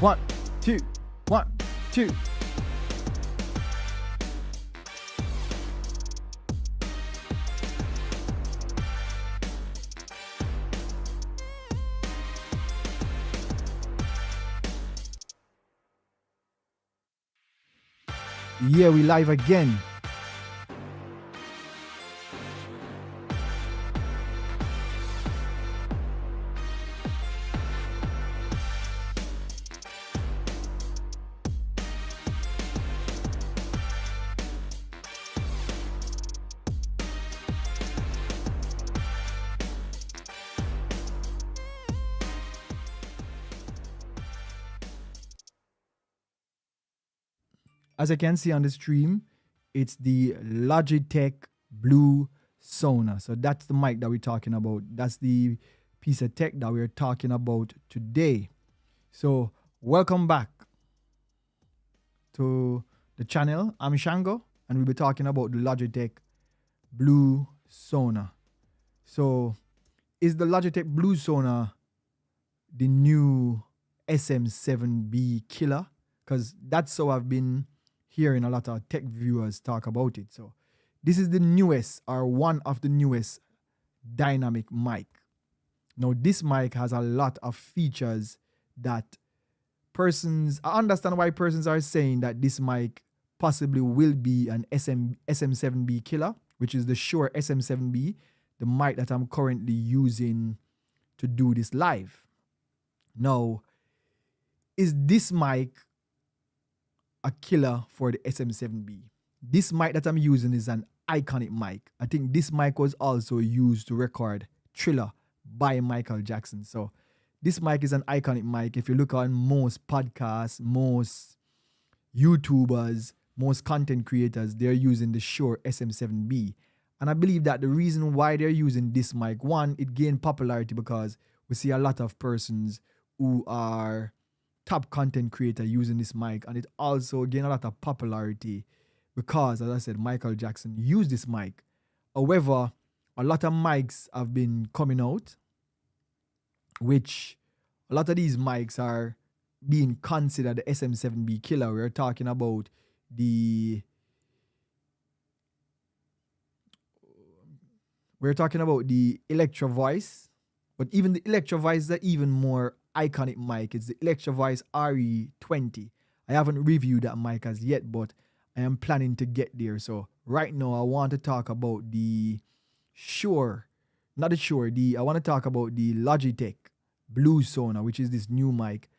1, 2, 1, 2. Yeah, we live again. As I can see on the stream, it's the Logitech BLUE SONA. So that's the mic that we're talking about. That's the piece of tech that we're talking about today. So welcome back to the channel. I'm Shango, and we'll be talking about the Logitech BLUE SONA. So is the Logitech BLUE SONA the new SM7B killer? Because that's how I've been hearing a lot of tech viewers talk about it. So this is the newest, or one of the newest dynamic mic. Now this mic has a lot of features that I understand why persons are saying that this mic possibly will be an SM7B killer, which is the Shure SM7B, the mic that I'm currently using to do this live. Now, is this mic a killer for the SM7B? This mic that I'm using is an iconic mic. I think this mic was also used to record Thriller by Michael Jackson. So this mic is an iconic mic. If you look on most podcasts, most YouTubers, most content creators, they're using the Shure SM7B. And I believe that the reason why they're using this mic, one, it gained popularity because we see a lot of persons who are top content creator using this mic, and it also gained a lot of popularity because, as I said, Michael Jackson used this mic. However, a lot of mics have been coming out, which a lot of these mics are being considered the SM7B killer. We're talking about the Electro Voice, but even the Electro Voice is an even more iconic mic. It's the Electro Voice RE20. I haven't reviewed that mic as yet, but I am planning to get there. So right now I want to talk about I want to talk about the Logitech BLUE SONA, which is this new mic.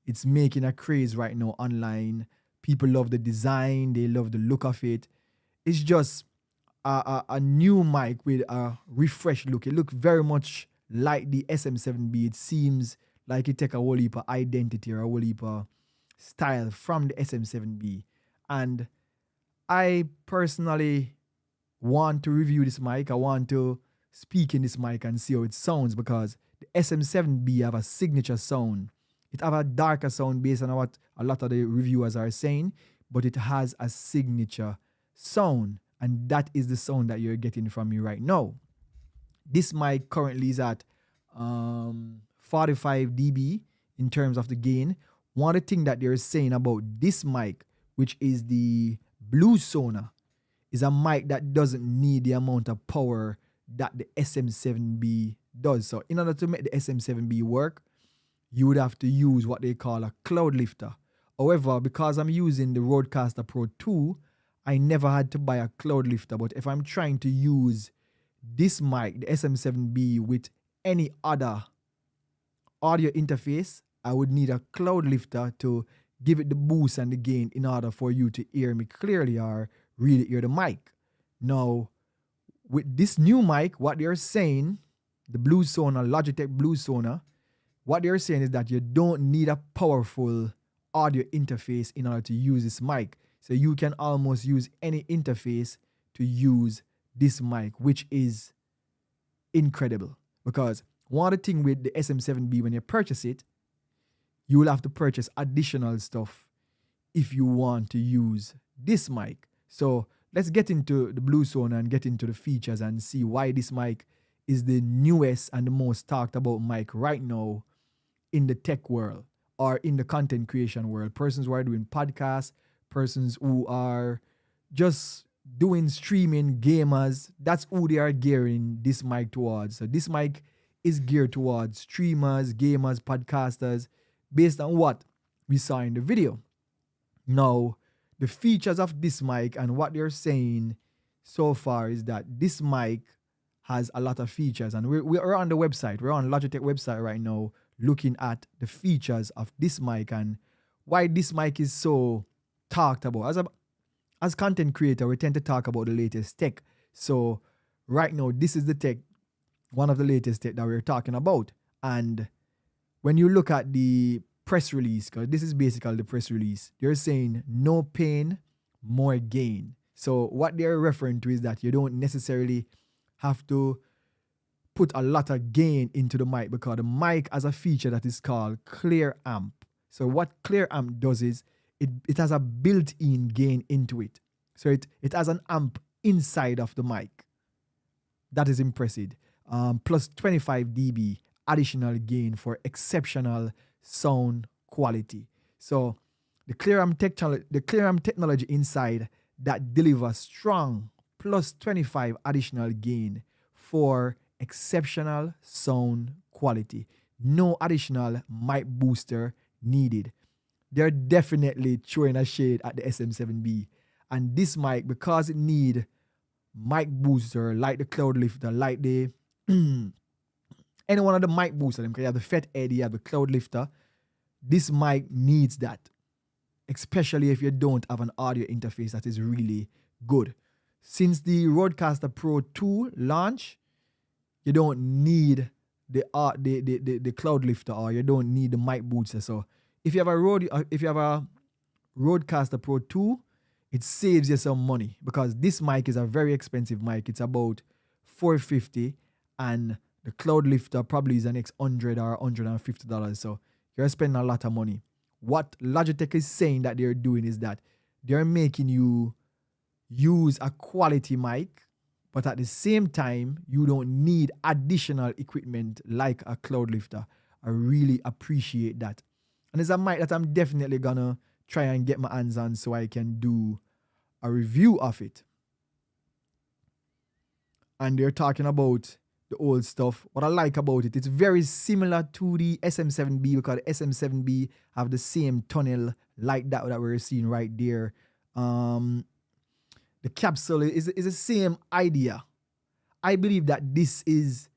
It's making a craze right now online. People love the design, they love the look of it. It's just a new mic with a refreshed look. It looks very much like the SM7B. It seems like it take a whole heap of identity or a whole heap of style from the SM7B. And I personally want to review this mic. I want to speak in this mic and see how it sounds, because the SM7B have a signature sound. It have a darker sound based on what a lot of the reviewers are saying, but it has a signature sound, and that is the sound that you're getting from me right now. This mic currently is at 45 dB in terms of the gain. One of the things that they're saying about this mic, which is the BLUE SONA, is a mic that doesn't need the amount of power that the SM7B does. So in order to make the SM7B work, you would have to use what they call a cloud lifter. However, because I'm using the Rodecaster Pro 2, I never had to buy a cloud lifter. But if I'm trying to use this mic, the SM7B, with any other audio interface, I would need a cloud lifter to give it the boost and the gain in order for you to hear me clearly or really hear the mic. Now, with this new mic, what they're saying, the BLUE SONA, Logitech BLUE SONA, what they're saying is that you don't need a powerful audio interface in order to use this mic. So you can almost use any interface to use this mic, which is incredible. Because one of the things with the SM7B, when you purchase it, you will have to purchase additional stuff if you want to use this mic. So let's get into the BLUE SONA and get into the features and see why this mic is the newest and the most talked about mic right now in the tech world. are in the content creation world, persons who are doing podcasts, persons who are just doing streaming, gamers. That's who they are gearing this mic towards. So this mic is geared towards streamers, gamers, podcasters, based on what we saw in the video. Now, the features of this mic and what they're saying so far is that this mic has a lot of features, and we're on the website. We're on Logitech website right now looking at the features of this mic and why this mic is so talked about. As content creator, we tend to talk about the latest tech. So right now, this is the tech, one of the latest tech that we're talking about. And when you look at the press release, because this is basically the press release, they're saying no pain, more gain. So what they're referring to is that you don't necessarily have to put a lot of gain into the mic, because the mic has a feature that is called clear amp. So what clear amp does is it has a built-in gain into it. So it has an amp inside of the mic. That is impressive. Plus 25 dB additional gain for exceptional sound quality. So the clear amp technology inside that delivers strong plus 25 additional gain for exceptional sound quality. No additional mic booster needed. They're definitely throwing a shade at the SM7B. And this mic, because it need mic booster like the Cloud Lifter, like the any one of the mic booster, because you have the FET Eddy, you have the Cloud Lifter, this mic needs that, especially if you don't have an audio interface that is really good. Since the Rodecaster Pro 2 launch, you don't need the Cloud Lifter, or you don't need the mic booster. So if you have a Rodecaster Pro 2, it saves you some money, because this mic is a very expensive mic. It's about $450, and the Cloud Lifter probably is the next $100 or $150. So you're spending a lot of money. What Logitech is saying that they're doing is that they're making you use a quality mic, but at the same time, you don't need additional equipment like a Cloud Lifter. I really appreciate that. And it's a mic that I'm definitely gonna try and get my hands on so I can do a review of it. And they're talking about the old stuff. What I like about it, it's very similar to the SM7B, because the SM7B have the same tunnel like that we're seeing right there. The capsule is the same idea. I believe that this is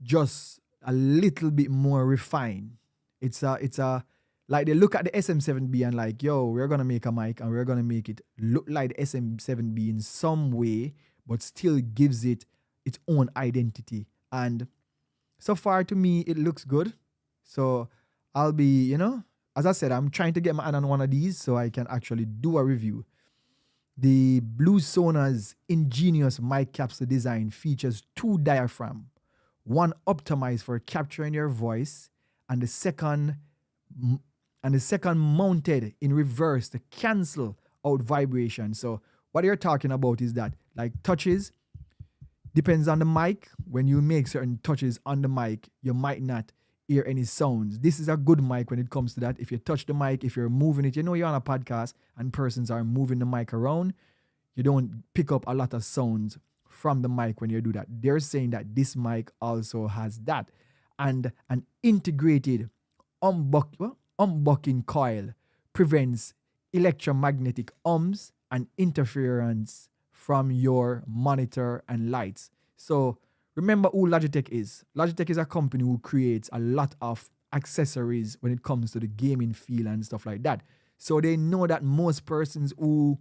just a little bit more refined. It's a like they look at the SM7B and like, yo, we're gonna make a mic and we're gonna make it look like the SM7B in some way, but still gives it its own identity. And so far to me, it looks good. So I'll be, as I said, I'm trying to get my hand on one of these so I can actually do a review. The BLUE SONA's ingenious mic capsule design features two diaphragms, one optimized for capturing your voice, and the second mounted in reverse to cancel out vibration. So what you're talking about is that, like, touches, depends on the mic. When you make certain touches on the mic, you might not hear any sounds. This is a good mic when it comes to that. If you touch the mic, if you're moving it, you're on a podcast and persons are moving the mic around, you don't pick up a lot of sounds from the mic when you do that. They're saying that this mic also has that. And an integrated humbucking coil prevents electromagnetic hums and interference from your monitor and lights. So remember who Logitech is. Logitech is a company who creates a lot of accessories when it comes to the gaming field and stuff like that. So they know that most persons who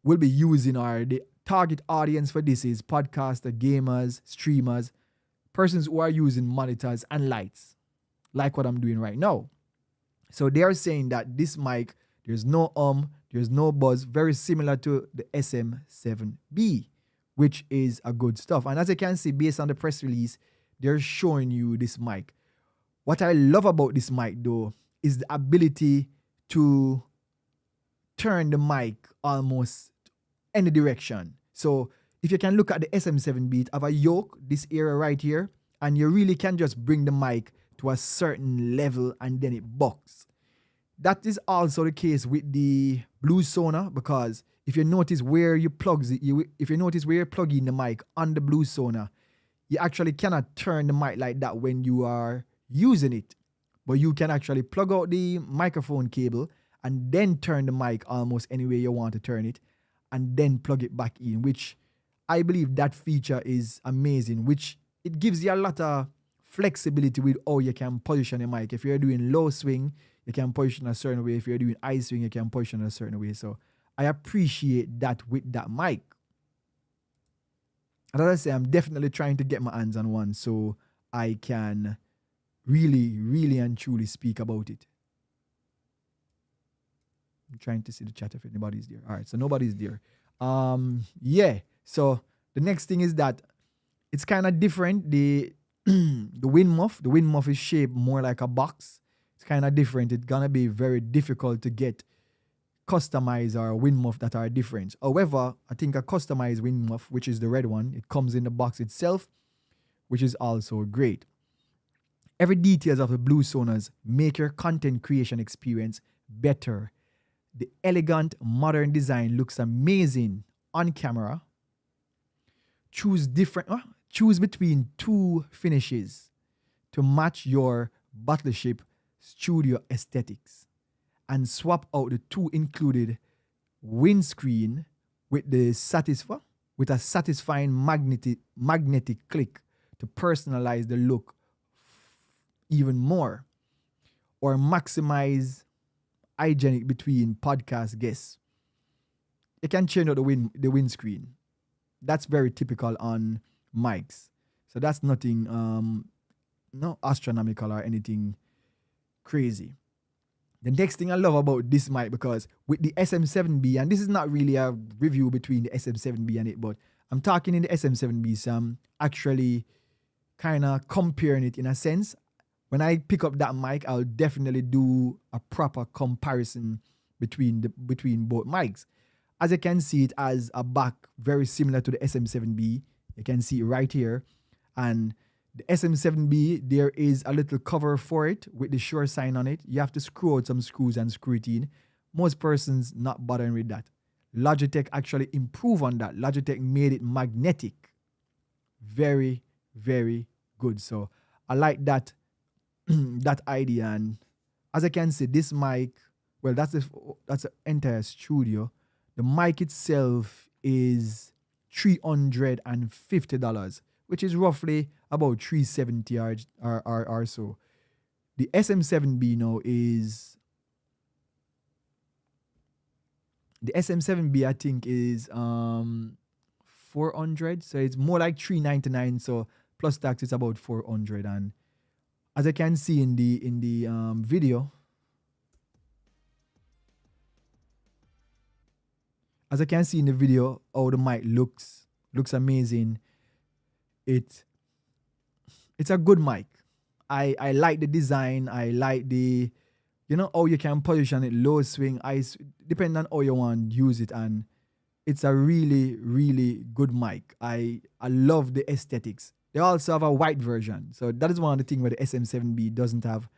will be using, or the target audience for this is podcasters, gamers, streamers, persons who are using monitors and lights, like what I'm doing right now. So they are saying that this mic, there's no there's no buzz, very similar to the SM7B, which is a good stuff. And as you can see, based on the press release, they're showing you this mic. What I love about this mic, though, is the ability to turn the mic almost any direction. So if you can look at the SM7B, it have a yoke, this area right here, and you really can just bring the mic to a certain level and then it bucks. That is also the case with the Blue Sona, because if you notice where you plug in the mic on the Blue Sona, you actually cannot turn the mic like that when you are using it. But you can actually plug out the microphone cable and then turn the mic almost any way you want to turn it, and then plug it back in, which I believe that feature is amazing, which it gives you a lot of flexibility with how you can position your mic. If you're doing low swing, you can position a certain way. If you're doing high swing, you can position a certain way. So I appreciate that with that mic. And as I say, I'm definitely trying to get my hands on one so I can really, really and truly speak about it. I'm trying to see the chat if anybody's there. All right, so nobody's there. Yeah. So the next thing is that it's kind of different. The wind muff is shaped more like a box. It's kind of different. It's gonna be very difficult to get customized or wind muff that are different. However, I think a customized wind muff, which is the red one, it comes in the box itself, which is also great. Every details of the Blue Sonas make your content creation experience better. The elegant, modern design looks amazing on camera. Choose between two finishes to match your Battleship studio aesthetics, and swap out the two included windscreen with a satisfying magnetic click to personalize the look even more, or maximize hygienic between podcast guests. You can change out the windscreen. That's very typical on mics. So that's nothing no astronomical or anything crazy. The next thing I love about this mic, because with the SM7B, and this is not really a review between the SM7B and it, but I'm talking in the SM7B, so I'm actually kind of comparing it in a sense. When I pick up that mic, I'll definitely do a proper comparison between both mics. As you can see, it has a back very similar to the SM7B. You can see it right here. And the SM7B, there is a little cover for it with the Shure sign on it. You have to screw out some screws and screw it in. Most persons not bothering with that. Logitech actually improved on that. Logitech made it magnetic. Very, very good. So I like that that idea. And as I can see, this mic, well, that's the entire studio. The mic itself is $350, which is roughly about $370 or so. The SM7B now is, the SM7B I think is $400, so it's more like $399. So plus tax, it's about $400. And as I can see in the video, how the mic looks amazing. It's a good mic. I like the design. I like the, how you can position it, low swing, depending on how you want to use it. And it's a really, really good mic. I love the aesthetics. They also have a white version. So that is one of the things where the SM7B doesn't have.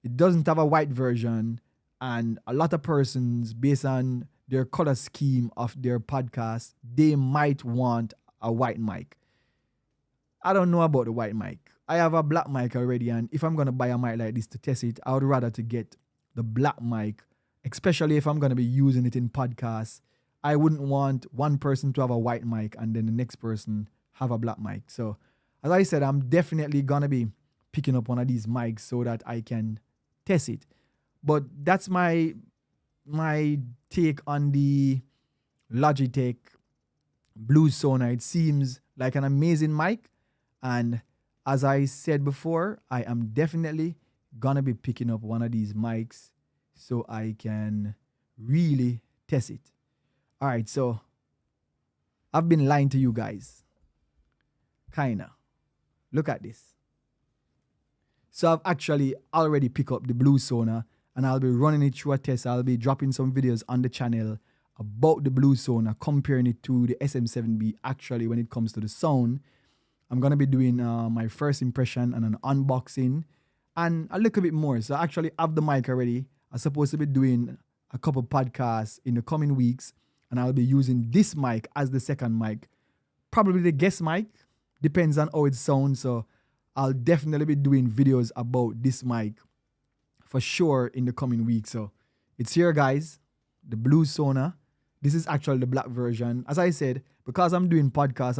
It doesn't have a white version. And a lot of persons, based on their color scheme of their podcast, they might want a white mic. I don't know about the white mic. I have a black mic already, and if I'm going to buy a mic like this to test it, I would rather to get the black mic, especially if I'm going to be using it in podcasts. I wouldn't want one person to have a white mic and then the next person have a black mic. So as I said, I'm definitely going to be picking up one of these mics so that I can test it. But that's my take on the Logitech BLUE SONA. It seems like an amazing mic. And as I said before, I am definitely going to be picking up one of these mics so I can really test it. All right, so I've been lying to you guys. Kinda. Look at this. So I've actually already picked up the BLUE SONA, and I'll be running it through a test. I'll be dropping some videos on the channel about the BLUE SONA, comparing it to the SM7B. Actually, when it comes to the sound, I'm going to be doing my first impression and an unboxing. and a little bit more. So I actually have the mic already. I'm supposed to be doing a couple podcasts in the coming weeks, and I'll be using this mic as the second mic. Probably the guest mic, depends on how it sounds. So I'll definitely be doing videos about this mic for sure in the coming weeks. So it's here, guys, the Blue Sona. This is actually the black version. As I said, because I'm doing podcasts,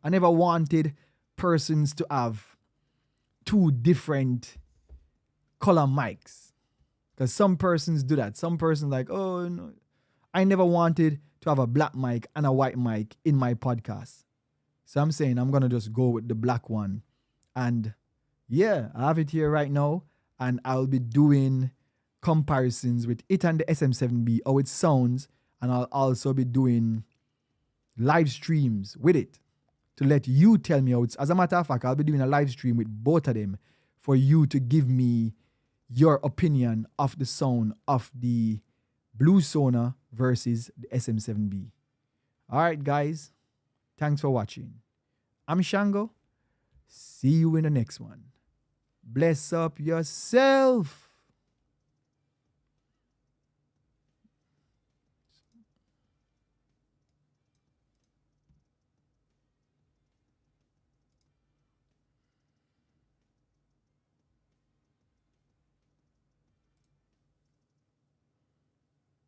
I never wanted persons to have two different color mics. Because some persons do that. Some persons like, oh, no. I never wanted to have a black mic and a white mic in my podcast. So I'm saying I'm going to just go with the black one. And yeah, I have it here right now. And I'll be doing comparisons with it and the SM7B, how it sounds. And I'll also be doing live streams with it to let you tell me how it's. As a matter of fact, I'll be doing a live stream with both of them for you to give me your opinion of the sound of the Blue Sona versus the SM7B. All right, guys. Thanks for watching. I'm Shango. See you in the next one. Bless up yourself.